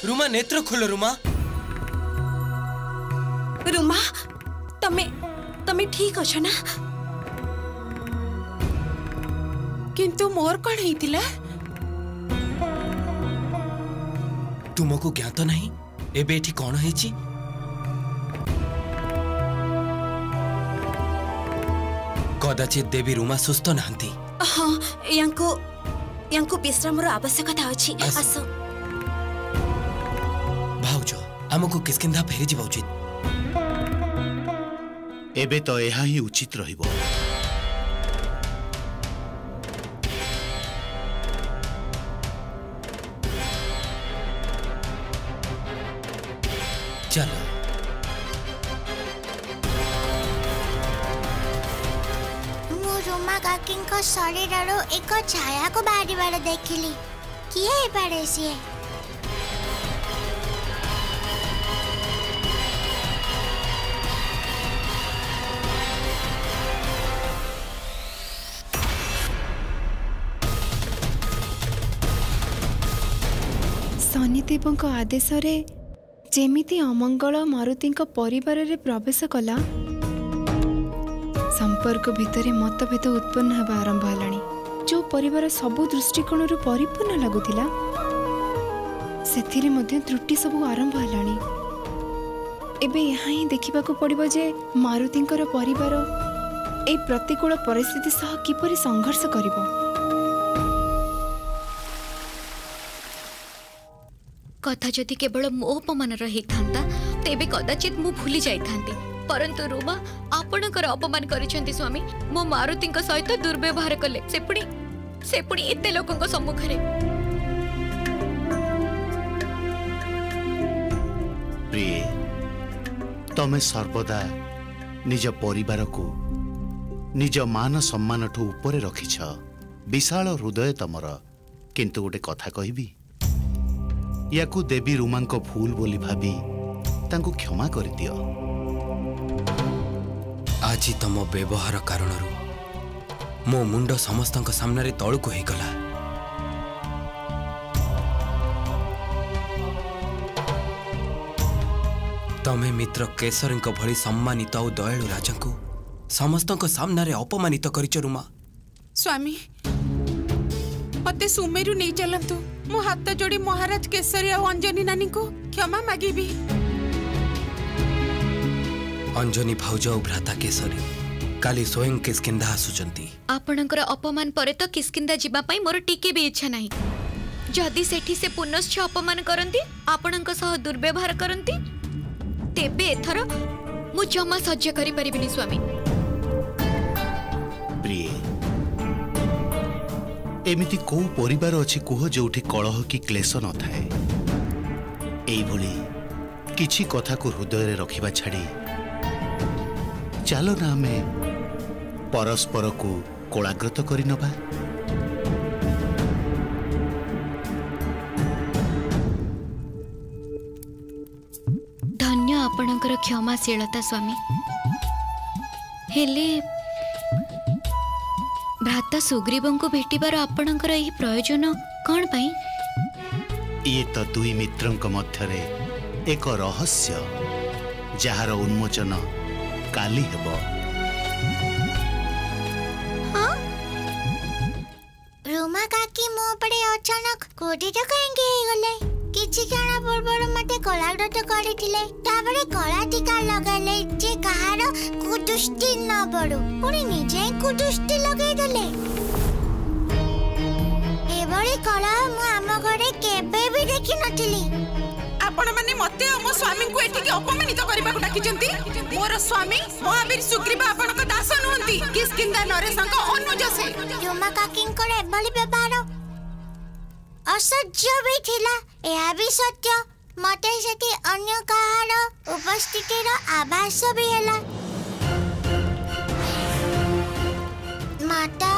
रुमा नेत्र खोल रुमा। रुमा तमे तमे ठीक अच्छ ना? किंतु मोर कौन होइतिला? तुमको ज्ञात नहीं एबे एठी कौन हेची? कदाचित देवी रुमा सुस्थ नांती। हाँ यांको विश्रामर आवश्यकता अछि। आसो भाउज हमको किसकिंदा फेरी जीवा उचित। एबे तो यह ही उचित रहिबो। चलो रुमा काकी शरीर एक छाया को बाहर देखिली। किए पारे सी शनिदेव आदेश जेमिति अमंगल मारुति परिवार रे प्रवेश कला संपर्क भितर मतभेद उत्पन्न होगा आरंभ है। जो परिवार सबु दृष्टिकोण परिपूर्ण लगुला से त्रुटि सबू आरंभ है। एबे यहाँ ही देखा पड़ो जे मारुति परिवार ए प्रतिकूल परिस्थिति सह किपरि संघर्ष करिबो। कथा जदि केवल मो अपमान रही था तेबे कदाचित मु भूली जाई थांती। परंतु रुमा आपणकर अपमान करिसेंती स्वामी। मो मारुति सहित दुर्व्यवहार कले से पुणी एते लोकंक सम्मुखरे। प्रिय तमे सर्वदा निज परिवार को निज मान सम्मान ठू ऊपर रखिछ। विशाल हृदय तमर। किंतु गोटे कथा कहबी याकू देवी रुमांको भूल बोली भाभी तांको क्षमा कर दियो। आज तम व्यवहार कारण मो मुंड समस्त सामने तलू हो गला। तमे मित्र केसरी भली सम्मानित और दयालु राजा को समस्त सामने अपमानित करिच रुमा। स्वामी मते सुमेरु नहीं चलंतु। मो हाथ जोड़ी महाराज केसरी और अंजनी नानी को क्षमा मागिबी। अंजनी भाउज और भ्राता केसरी काली स्वयं किसकिंदा आसुचंती। आपणकर अपमान परे तो किसकिंदा जीवा पाई मोर टिके भी इच्छा नहीं। जदि सेठी से पुनश्च अपमान करंती आपणक सह दुर्व्यवहार करंती तेबे एथर मु जमा सह्य करि परिबिनी स्वामी। प्रिय एमिति को परिवार अछि कुह जोठी कलह की क्लेश न थाए। एई भली किछि कथा को हृदय रे रखिबा छाड़ी चलो ना आमे परस्पर को कोलाग्रत करि नबा। धन्य आपणकर क्षमाशीलता स्वामी। हेले भ्राता सुग्रीवं को भेटिबार आपणकर एही प्रयोजन कौन पाई? ये तो दुई मित्रंक मध्यरे एक रहस्य जार उन्मोचन काली हेबो। हाँ? रुमा काकी मो पड़े अचानक कोठी तो कहेंगे गले किछि क्षण पूर्व मते कलाग्रत करिथिले। ताबरे कला टीका लगाले जे कहार कुदुष्टि न पड़ो पुणी निजे कुदुष्टि लगे देले। एबरी कला मु आम घरे केबे भी देखि नथिली। आपण माने मते मो स्वामी को एठी के अपमानित करबा को डाकिचंती। मोर स्वामी महावीर सुग्रीव आपण को दास नहंती। किसकिंदा नरेशंक अनुज से रुमा काकी को एबली व्यवहार असह्य भी थिला। एहा भी सत्य मते सेठी अन्य कहार उपस्थितिर आभास भी हैला। माता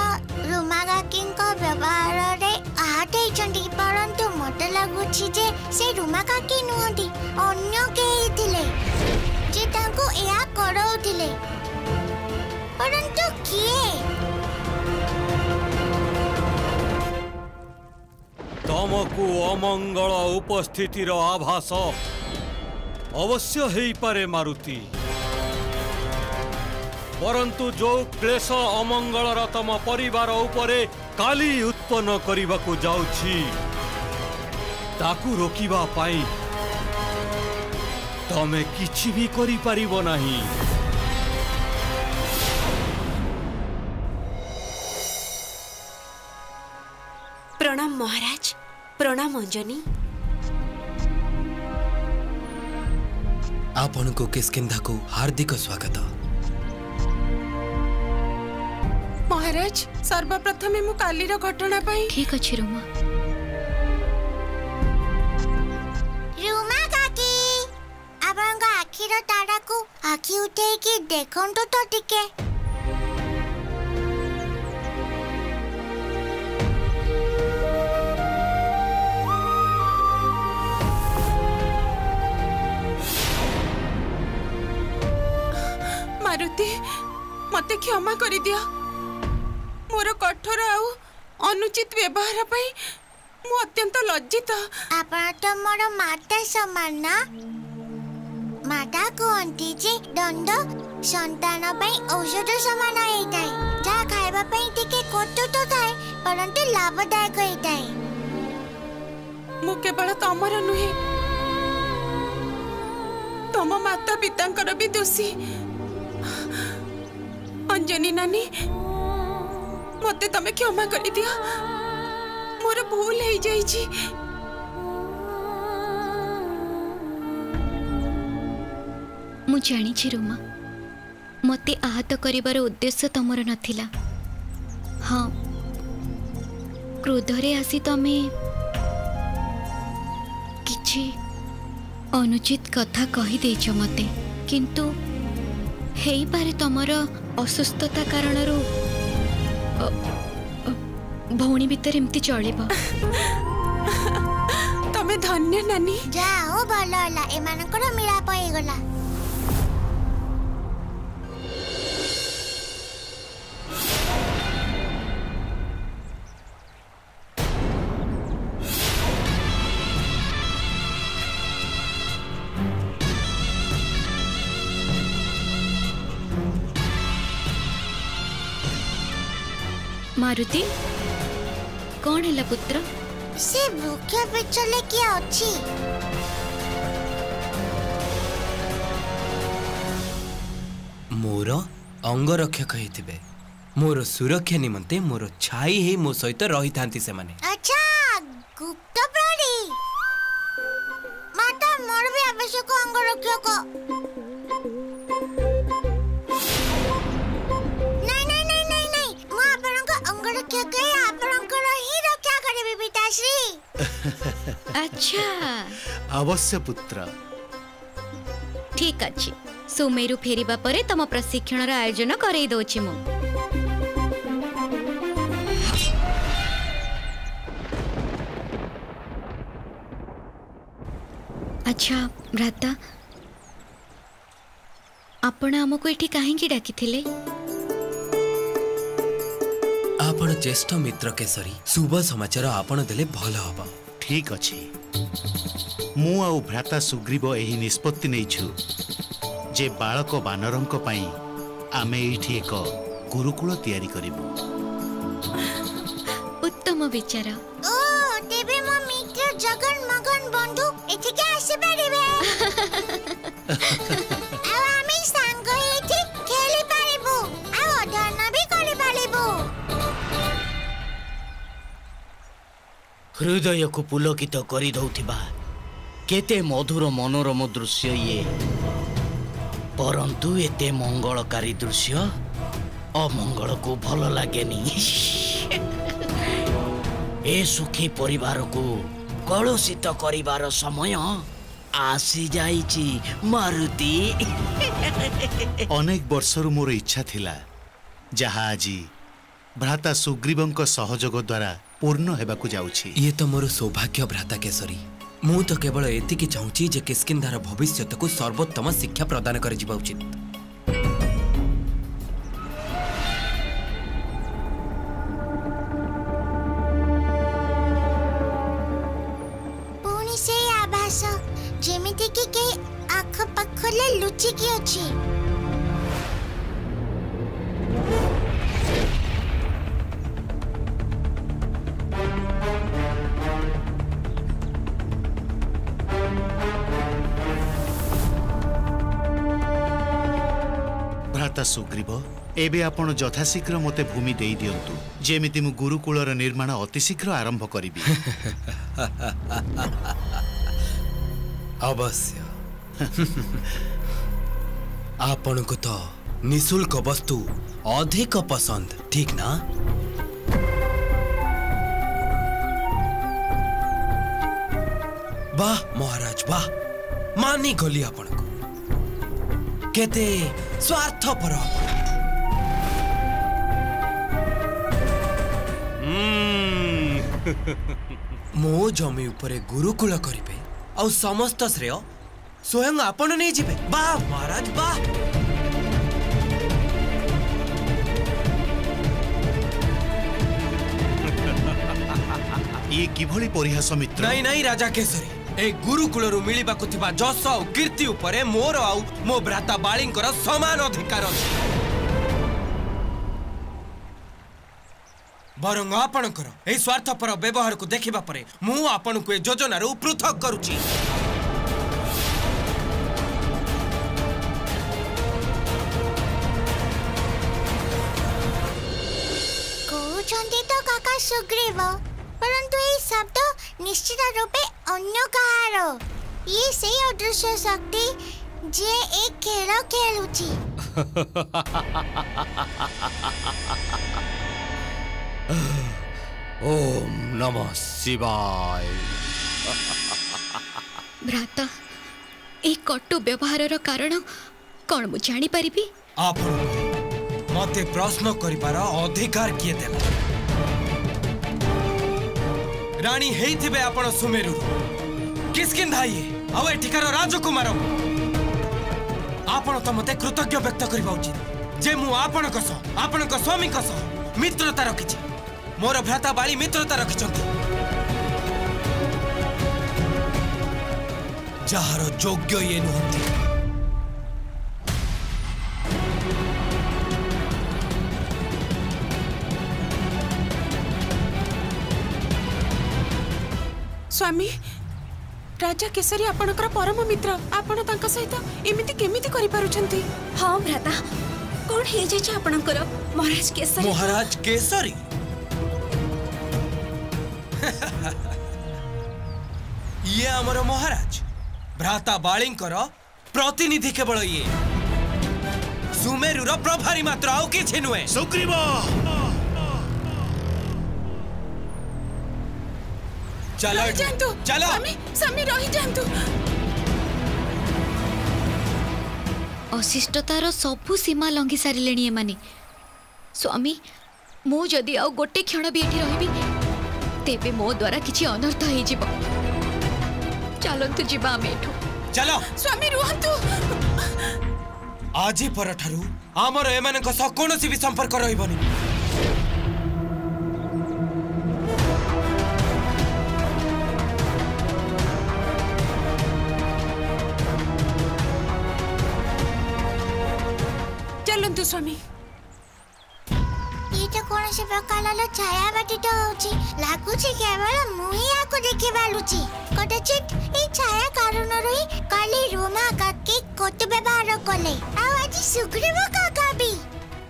रुमा काकी को व्यवहार रे आहट होइचंती। परंतु मते लागुछि जे से रुमा काकी नुहंती अन्य केही थिले जे तांको एहा करौथिले। परंतु किए तो तमकु अमंगल उपस्थितिर आभास अवश्य हेई पारे मारुति, परंतु जो क्लेश अमंगलर तम परिवार उपरे काली उत्पन्न करने जाउछि ताकू रोकिबा पाई तमे किछि भी करि परिबो नाही। प्रणाम महाराज। प्रणाम अंजनी। आपण को किष्किंधा को हार्दिक स्वागत। महाराज सर्वप्रथमे मु कालीर घटना पाई ठीक अछि रुमा। रुमा काकी आपन आखिर तारा को आखि उठे कि देखंतु तो टिके। मारुति मते क्षमा करि दियो। मोर कठोर आउ अनुचित व्यवहार पाई मु अत्यंत लज्जित। आपन तो मोर माता समान ना। माता कहती जे दंड संतान पई औषध समान होइताय। जा खाइबा पई टिके कटु तो थाए परंतु लाभदायक होइताय। मु केवल तमर नुहे तम माता पितांकर भी दोषी। अंजनी नानी मते तमे क्षमा करि दियो। मोर भूल हो जाइछि। मु जानी रुमा मते आहत करिबार उद्देश्य तमर नथिला। हाँ क्रोधरे आसी तमे किछि अनुचित कथा कहि देछ मते, किंतु हेई पारे तमर असुस्थता कारणरू भौणी भीतर एमती चलिबा। तमे धन्य नानी। जाओ भलो होला एमानकर मिलाप होई गला। मारुति कौन है पुत्र? से भूख्या पेचले किया अछि। मोर अंगरक्षक हेतिबे। मोर सुरक्षा निमंते मोर छाई हे मो सहित रही थांती से माने। अच्छा गुप्त प्रहरी माता मोर भी आवश्यक अंगरक्षक। अच्छा अवश्य पुत्र। ठीक अच्छी सुमेरु फेरिबा परे तम प्रशिक्षण आयोजन करई दोछि मु। अच्छा भ्राता आपण हमको एठी काहेकि डाकिथिले? आपण ज्येष्ठ मित्र केसरी शुभ समाचार आपण देले भल हबा। ठीक अछि। मु आउ भ्राता सुग्रीव एही निष्पत्ति नेइछु जे बालक बानरंक पई आमे एठी एक गुरुकुल तयारी करिबु। उत्तम विचार। ओ देबे मो मित्र जगन मगन बंधु एठी के आसी परिबे। आ आमी संग एठी खेली परिबु आ अध्ययन भी करि परिबु। हृदय को पुलकित करि दउथिबा केते मधुर मनोरम दृश्य ये, परंतु एते मंगलकारी दृश्य अमंगल को भल लागेनी। ए सुखी परिवार को कलुषित करिवार समय आसी जाइछि मारुति। अनेक वर्षरु मोर इच्छा थिला जहा आजी भ्राता सुग्रीवंक सहयोग द्वारा पूर्ण हेबाकु जाउछि। ये तो मोर सौभाग्य भ्राता केसरी। मु तो केवल एतिकी चाहूची जे किष्किंधार भविष्यत को सर्वोत्तम शिक्षा प्रदान कर जिबा उचित। आभास जेमिति कि के आख पाखले लुचि की अछि। भ्राता सुग्रीव एबे आपण यथाशीघ्र मते भूमि देई दियंतु जेमिति मु गुरुकुलर निर्माण अतिशीघ्र आरंभ करिबि। अवश्य आपण को तो निशुल्क वस्तु अधिक पसंद, ठीक ना? वाह महाराज वाह, मानी गली आपण को केते स्वार्थपर। मो जमी उपरे गुरुकुल करिबे और समस्त श्रेय स्वयं आपण नहीं जिबे। वाह महाराज वाह। ये किभली परिहास मित्र? नहीं नहीं राजा केसरी, ए गुरुकुलरू मिलिबाकु थिबा जस और कीर्ति उपरे मोर आउ मो भ्राता बाळींकर समान अधिकार अछि। बरंग आपणकर ए स्वार्थपर व्यवहार को देखिबा परे मु आपण को ए योजना रू पृथक करूची। कहउछन्ती तो काका सुग्रीव, परंतु ये शब्द निश्चित रूपे अन्य कहारो। ये से अदृश्य शक्ति जे एक खेल खेलुची। ओम नमः शिवाय। भ्राता ए कटु व्यवहार कारण कौन मु जानी परिबी? आपण मते प्रश्न करिबार अधिकार किए देला? रानी हेइथिबे आपण सुमेरु किसकिंधा ये आउ एठिकार राजकुमार। आपण तो मते कृतज्ञ व्यक्त करिबा उचित जे मु आपण कस आपण को स्वामी कस मित्रता रखिछि। मोर भ्राता बाली मित्रता रखिछंती जहार योग्य ये नुहंती। स्वामी राजा केसरी आपणकर परम मित्र, आपण तांका सहित एमिति केमिति करि पारुछंती? हाँ भ्राता, कौन हे जे आपणकर महाराज केसरी? महाराज केसरी ये हमर महाराज भ्राता बाळींकर प्रतिनिधि केवल ये सुमेरुर प्रभारी मात्र आउ किछि नुहे। सुग्रीव चलो जांतु चलो स्वामी रही जांतु। अशिष्टतार सबु सीमा लंघी सारिलेणी एमाने। स्वामी मु जदि आउ गोटे क्षण भी एठी रहिबी तेबे मो द्वारा किछि अनर्थ होई जिवो। चलंतु जिबा आमे एठु। चलो स्वामी रुहंतु। आजी परठारु हमर एमानक सह कोनोसी भी संपर्क रहिबनी। चलंतु स्वामी। ये तो कौन से प्रकार छाया बाटिट होची लागुची केवल मुही आको देखि बालुची। कदाचित ए छाया कारण रही काली रोमा काके कोट व्यवहार कले आ आज सुग्रीव काका भी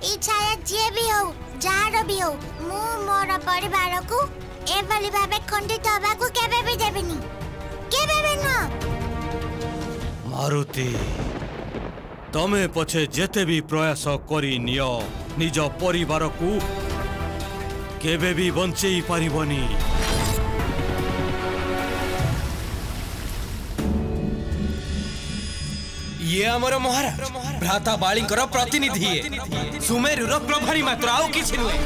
ए छाया जे भी हो जार भी हो मु मोर परिवार को एवली भाबे खंडित हबा को केबे भी देबेनी, केबे भी न। मारुति तमे पछे जेते भी प्रयास करी नियो निज परिवार को केबे भी बंचेई पारिबनी। ये हमर महाराज भ्राता बाळींकर प्रतिनिधि ये सुमेरुर प्रभारी मात्र आउ किछि नुहे।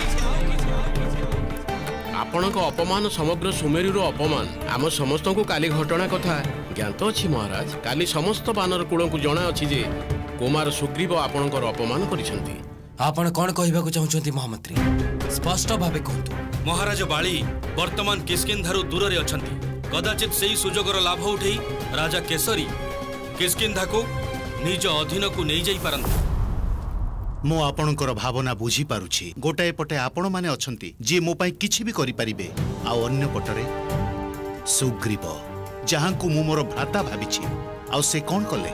आपणक अपमान समग्र सुमेरुर अपमान आम समस्त को काली घटना कथा ज्ञात अछि महाराज। काली समस्त बानर कुल को जना अछि जे कुमार सुग्रीव आपणकर अपमान करिसंती। आपण कोन कहबा को चाहुचंती महामंत्री? स्पष्ट भाबे कहंतु। महाराज बाली वर्तमान किष्किंधारु दूर रे अछंती। कदाचित से सुजोगर लाभ उठे राजा केसरी किष्किंधा को निज अधीन को नहीं जाई पारंती। मो आपणकर भावना बुझी पारुछि। गोटाए पटे आपण माने अछंती जे मो पई किछि भी करि परिबे, आ अन्य पटरे सुग्रीव जहां को मु मोर भ्राता भाबिछि, आ से कोन कले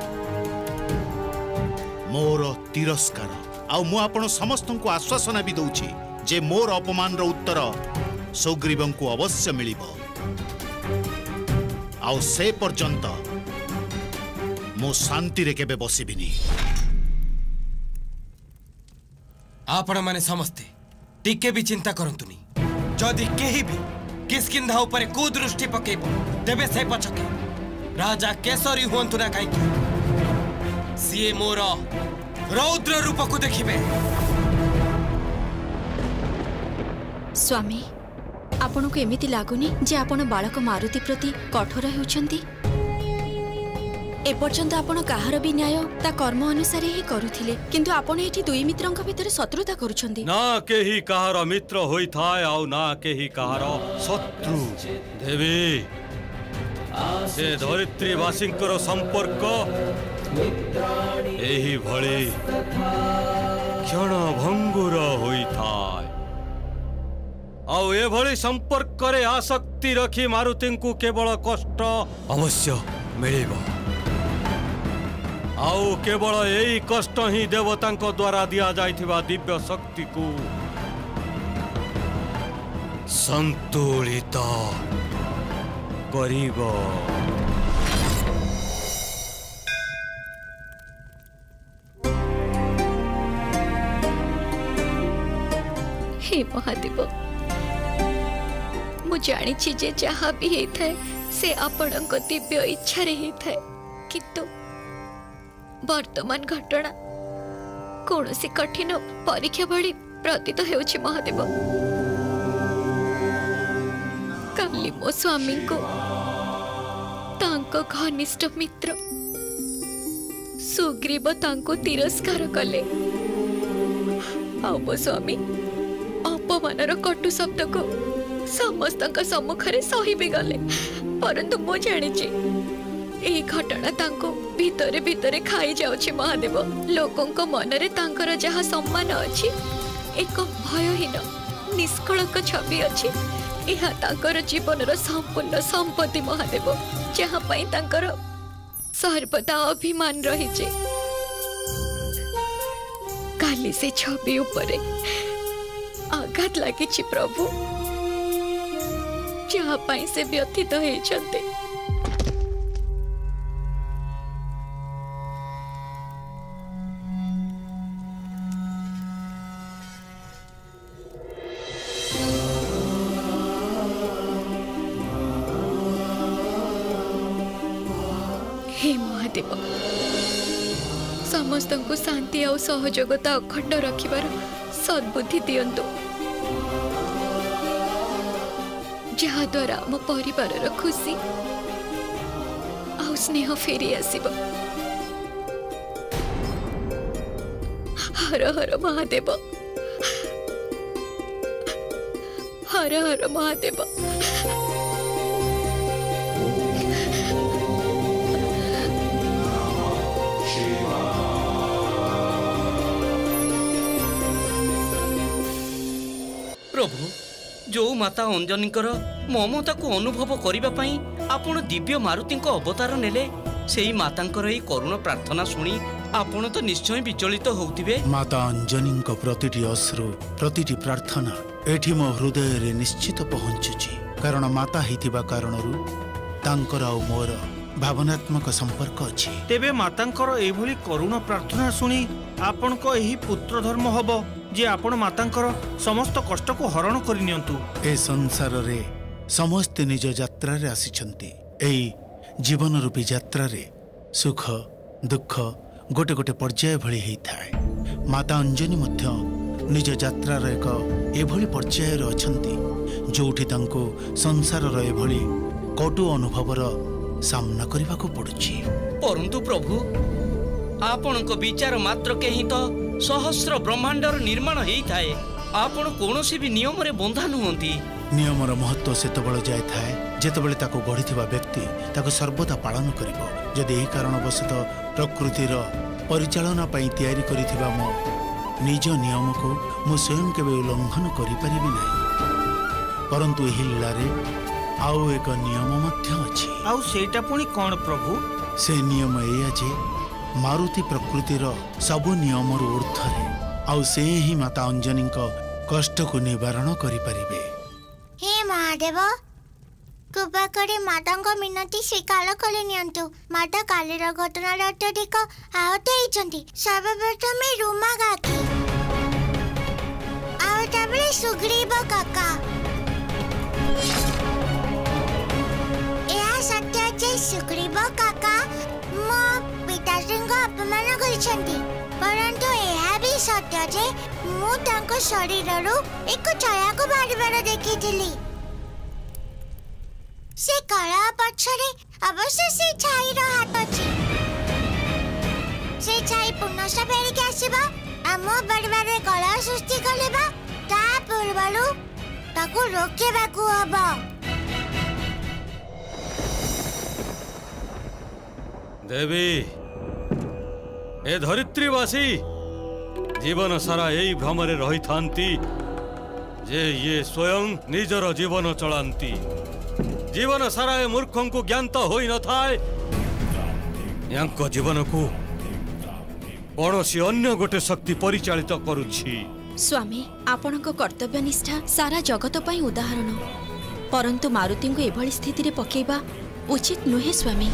मोर तिरस्कार। आ मु आपण समस्त को आश्वासन भी दउछि जे मोर अपमान रो उत्तर सुग्रीव को अवश्य मिलिबो। आ से पर्यंत मो शांति रे केबे बसिबिनी। आपण माने समस्ते टिके भी चिंता करंतुनी। जदि केही भी किष्किंधा ऊपर कुदृष्टि पकेबो तेबे से पछके राजा केसरी हुंतु ना काई सीए मोर रौद्र रूप को देखिबे। स्वामी आपन को एमिति लागुनी जे आपन बालक मारुति प्रति कठोर हेउछंती। एपर्यंत आपण काहार भी न्याय ता कर्म अनुसार ही करुथिले, किंतु आपण एठी दुई मित्रंक भितर शत्रुता करूछंती। ना केही काहार मित्र होई थाए आ ना केही काहार शत्रु। देवी से धरित्रीवासींकर संपर्क एही भली क्षण भंगुर होई थाए। आउ ए भली संपर्क रे आसक्ति रखी मारुति को केवल कष्ट अवश्य मिलिबो। आउ केवल यही कष्ट ही देवता द्वारा दिया जाइथिबा दिव्य शक्ति को संतुलित करिबो। हे महादेव, मु जानी जे जहाँ भी होता है से आपणक दिव्य इच्छा रे होता है, किंतु वर्तमान घटना कौन सी कठिन परीक्षा भली प्रतीत हेउछि महादेव। काली मो स्वामी को तांको घनिष्ठ मित्र सुग्रीव तांको तिरस्कार कले। मो स्वामी अपमानर कटु शब्द को समस्त सम्मुखरे सही भी गले, परंतु मो जानी यही घटना तांको भितरे भितरे खाई जाउछि महादेव। लोकों को मनरे तांकर जहाँ सम्मान अछि एक भयहीन निष्कलंक छवि अछि। यह तांकर जीवनर संपूर्ण संपत्ति महादेव, जहाँ पाई तांकर सर्वदा अभिमान रहिছে। काली से छवि उपरे आघात लागिछि प्रभु, जहाँ पाई से व्यथित होइछन्ते। हे महादेव, समस्त को शांति और सहयोगता अखंड रखिबार सद्बुद्धि दियंतु, जहाँ द्वारा मो परिवार खुशी और स्नेह फेरी आसीबो। हर हर महादेव, हर हर महादेव। प्रभु, जो माता अंजनीकर ममता को अनुभव करने पाई आपण दिव्य मारुति को अवतार नेले, सेही मातांकर एही करुण प्रार्थना सुनी आपण तो निश्चय विचलित होउथिबे। माता अंजनी प्रतिटी अश्रु प्रतिटी प्रार्थना एठी मो हृदय रे निश्चित पहुंचुची, कारण माता हितिबा कारणरू तांकर आ मोर भावनात्मक संपर्क अछि। तेबे मातांकर एभली करुण प्रार्थना सुनी आपण को एही पुत्र धर्म हबो जे आपण मातांकर समस्त कष्ट को हरण करि नियंतु। ए संसार रे समस्त निज यात्रा रे आसीछंती। एई जीवन रूपी यात्रा रे सुख दुख गोटे गोटे पर्याय भली हेई थाए। माता अंजनी मध्य निज यात्रा रे एक एभली पर्याय रे अछंती जोठी तांको संसार रे एभली कटु अनुभवर सामना करबा को पड़ुची। परंतु प्रभु, आपणक विचार मात्र के ही तो सहस्र ब्रह्मांडर निर्माण हेई थाए। आपण कोनोसी भी नियम रे बंधा नुहंती। नियमर महत्व सेतबेले जाए थाए जेतबेले ताको गढ़िथिबा व्यक्ति ताको सर्वदा पालन करिबो। जदि एही कारणवशत प्रकृतिर परिचालना पई तैयारी करिथिबा मो निज नियम को मु स्वयं केबे उल्लंघन करि परिबि नाही। परंतु एही लीलारे आउ एक नियम मध्य अछि। आउ सेटा पुणी कोन प्रभु? से नियम एया जे मारुति प्रकृतिर सबु नियमर ऊर्ध्वरे आउ से ही माता अंजनी कष्ट को निवारण करि परिबे। हे महादेव कृपा करे माता मिनती स्वीकार कले नियंतु। माता कालीर घटनार अत्यधिक आहत होइछन्ति। सर्वप्रथम रुमा काकी आउ ताबले सुग्रीव काका। एहा सत्य जे सुग्रीव काका मो पिताश्रीଙ୍କ अपमान गरिछन्ति। परंतु एहा भी सत्य जे मु तांको शरीररु एक छाया को बाहर देखिथिली। से कला पछरे अवश्य से छाईर हाथ अछि। से छाई पुनः फेरी के आसीबा आम परिवार कला सृष्टि कलेबा ता पूर्वरु ताको रोकेबाकू हबो। देवी ए धरित्रीवासी जीवन सारा यही भ्रमरे रही थांती जे ये स्वयं निजर जीवन चलांती। जीवन सारा ए मूर्खों को ज्ञान तो होई न थाए। यांको जीवन को कौनसी अन्य गोटे शक्ति परिचालित करुछि। स्वामी आपणक कर्तव्य निष्ठा सारा जगत पई उदाहरण। परंतु मारुति को एभली स्थिति रे पकेबा उचित नुहे स्वामी।